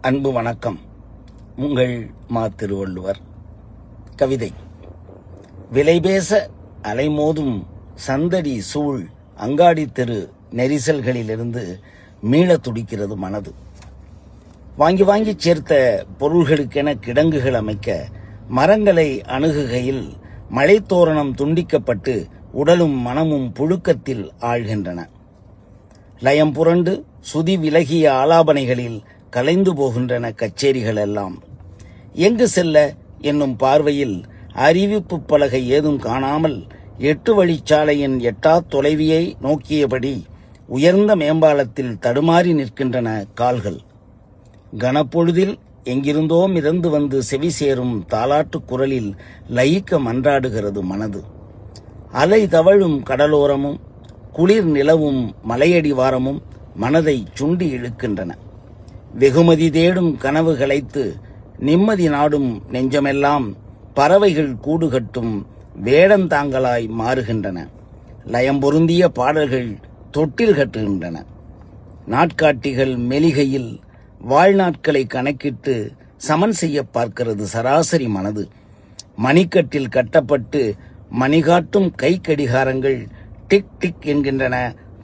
அன்பு வணக்கம். உங்கள் மா. திருவள்ளுவர். கவிதை. விலைபேச அலைமோதும் சந்தடி சூழ் அங்காடி தெரு நெரிசல்களிலிருந்து மீள துடிக்கிறது மனது. வாங்கி வாங்கி சேர்த்த பொருள்களுக்கென கிடங்குகள் அமைக்க மரங்களை அணுகுகையில் மழைத்தோரணம் துண்டிக்கப்பட்டு உடலும் மனமும் புழுக்கத்தில் ஆழ்கின்றன. லயம் புரண்டு சுதி விலகிய ஆலாபனைகளில் கலைந்து போகின்றன கச்சேரிகள் எல்லாம். எங்கு செல்ல என்னும் பார்வையில் அறிவிப்பு பலகை ஏதும் காணாமல் 8 வழிச்சாலையின் எட்டா தொலைவியை நோக்கியபடி உயர்ந்த மேம்பாலத்தில் தடுமாறி நிற்கின்றன கால்கள். கனப்பொழுதில் எங்கிருந்தோ மிதந்து வந்து செவி சேரும் தாலாட்டு குரலில் லயிக்க மன்றாடுகிறது மனது. அலை தவழும் கடலோரமும் குளிர் நிலவும் மலையடிவாரமும் மனதை சுண்டி இழுக்கின்றன. வெகுமதி தேடும் கனவு கலைத்து நிம்மதி நாடும் நெஞ்சமெல்லாம் பறவைகள் கூடு கட்டும் வேடந்தாங்கலாய் மாறுகின்றன. லயம் பொருந்திய பாடல்கள் தொட்டில் கட்டுகின்றன. நாட்காட்டிகள் மெலிகையில் வாழ்நாட்களை கணக்கிட்டு சமன் செய்ய பார்க்கிறது சராசரி மனது. மணிக்கட்டில் கட்டப்பட்டு மணிகாட்டும் கை கடிகாரங்கள் டிக் டிக் என்கின்றன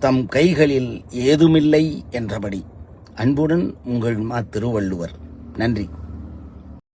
தம் கைகளில் ஏதுமில்லை என்றபடி. அன்புடன் உங்கள் மா. திருவள்ளுவர். நன்றி.